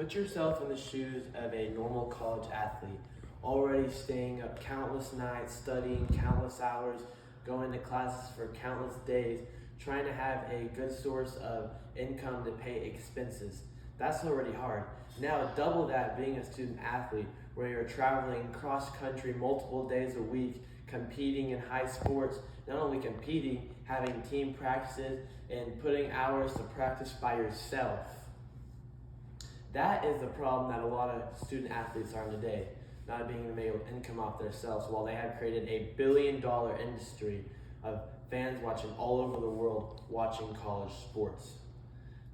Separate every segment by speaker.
Speaker 1: Put yourself in the shoes of a normal college athlete, already staying up countless nights, studying countless hours, going to classes for countless days, trying to have a good source of income to pay expenses. That's already hard. Now double that being a student athlete, where you're traveling cross country multiple days a week, competing in high sports, not only competing, having team practices, and putting hours to practice by yourself. That is the problem that a lot of student athletes are in today, not being able to make income off themselves, while they have created $1 billion industry of fans watching all over the world watching college sports.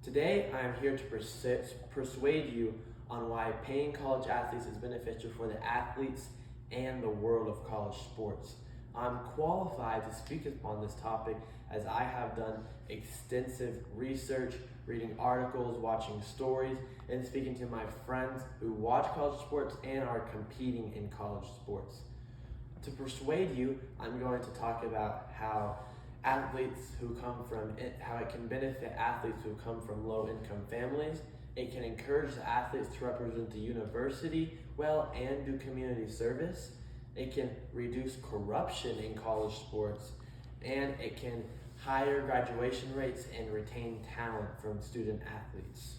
Speaker 1: Today, I am here to persuade you on why paying college athletes is beneficial for the athletes and the world of college sports. I'm qualified to speak upon this topic as I have done extensive research, reading articles, watching stories, and speaking to my friends who watch college sports and are competing in college sports. To persuade you, I'm going to talk about how it can benefit athletes who come from low-income families. It can encourage the athletes to represent the university well and do community service. It can reduce corruption in college sports, and it can higher graduation rates and retain talent from student athletes.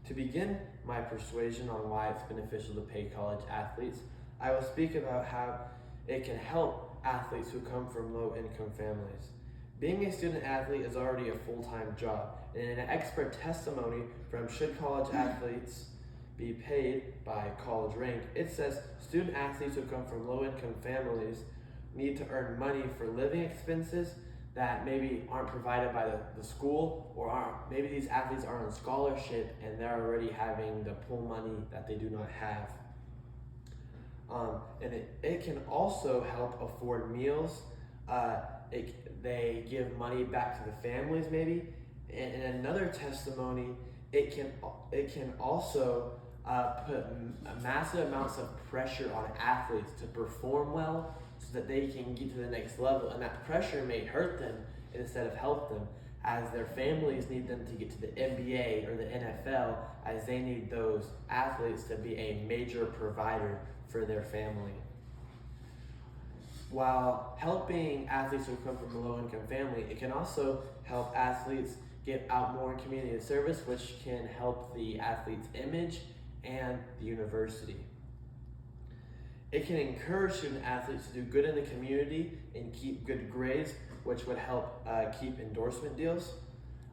Speaker 1: To begin my persuasion on why it's beneficial to pay college athletes, I will speak about how it can help athletes who come from low-income families. Being a student athlete is already a full-time job, and in an expert testimony from Should College Athletes Be Paid by College Rank, it says student athletes who come from low-income families need to earn money for living expenses that maybe aren't provided by the school, or maybe these athletes are on scholarship and they're already having to pull money that they do not have. And it can also help afford meals. They give money back to the families maybe. And in another testimony, it can also put massive amounts of pressure on athletes to perform well so that they can get to the next level. And that pressure may hurt them instead of help them, as their families need them to get to the NBA or the NFL, as they need those athletes to be a major provider for their family. While helping athletes who come from a low-income family, it can also help athletes get out more in community service, which can help the athlete's image and the university. It can encourage student athletes to do good in the community and keep good grades, which would help keep endorsement deals.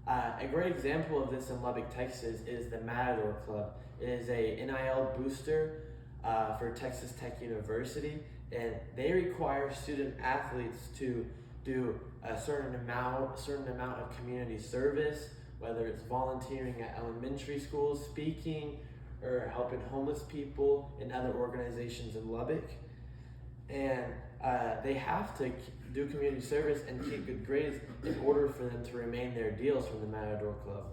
Speaker 1: A great example of this in Lubbock, Texas is the Matador Club. It is a NIL booster for Texas Tech University, and they require student athletes to do a certain amount of community service, whether it's volunteering at elementary schools, speaking, or helping homeless people in other organizations in Lubbock. And they have to do community service and keep good grades in order for them to remain their deals from the Matador Club.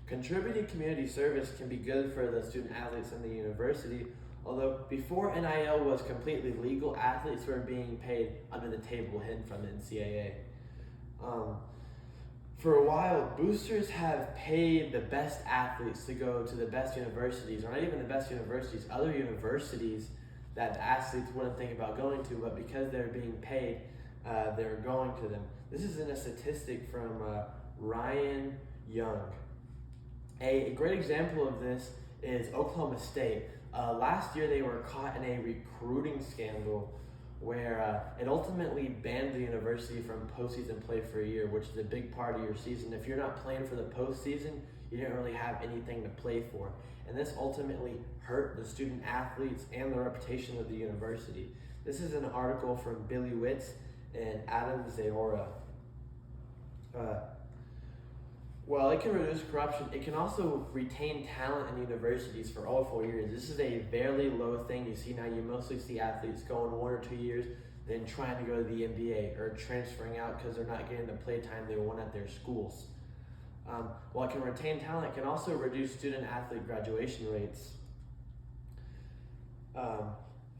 Speaker 1: Contributing community service can be good for the student athletes in the university, although before NIL was completely legal, athletes were being paid under the table hidden from the NCAA. For a while, boosters have paid the best athletes to go to the best universities, or not even the best universities, other universities that the athletes wouldn't think about going to, but because they're being paid, they're going to them. This is in a statistic from Ryan Young. A great example of this is Oklahoma State. Last year, they were caught in a recruiting scandal where it ultimately banned the university from postseason play for a year, which is a big part of your season. If you're not playing for the postseason, you didn't really have anything to play for. And this ultimately hurt the student athletes and the reputation of the university. This is an article from Billy Witz and Adam Zaora. While it can reduce corruption, it can also retain talent in universities for all 4 years. This is a fairly low thing you see now. You mostly see athletes going 1 or 2 years, then trying to go to the NBA or transferring out because they're not getting the play time they want at their schools. While it can retain talent, it can also reduce student-athlete graduation rates.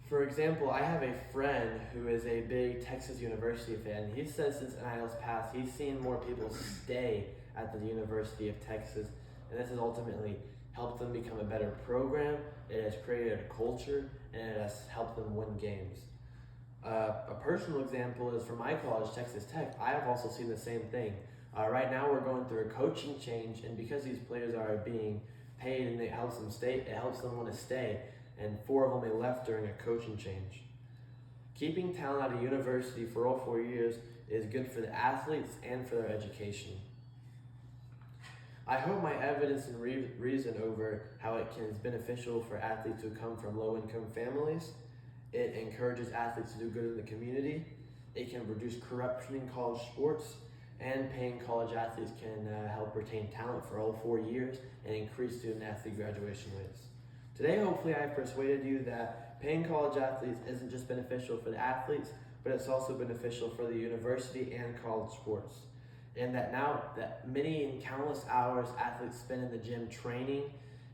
Speaker 1: For example, I have a friend who is a big Texas University fan. He says since NIL's passed, he's seen more people stay at the University of Texas and this has ultimately helped them become a better program. It has created a culture, and it has helped them win games. A personal example is from my college, Texas Tech. I have also seen the same thing. Right now we're going through a coaching change, and because these players are being paid and it helps them stay, it helps them want to stay, and 4 of them left during a coaching change. Keeping talent at a university for all 4 years is good for the athletes and for their education. I hope my evidence and reason over how it is beneficial for athletes who come from low-income families. It encourages athletes to do good in the community. It can reduce corruption in college sports, and paying college athletes can help retain talent for all 4 years and increase student-athlete graduation rates. Today, hopefully, I've persuaded you that paying college athletes isn't just beneficial for the athletes, but it's also beneficial for the university and college sports. And that now that many and countless hours athletes spend in the gym training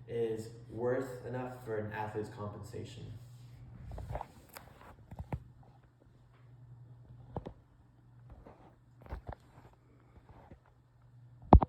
Speaker 1: is worth enough for an athlete's compensation.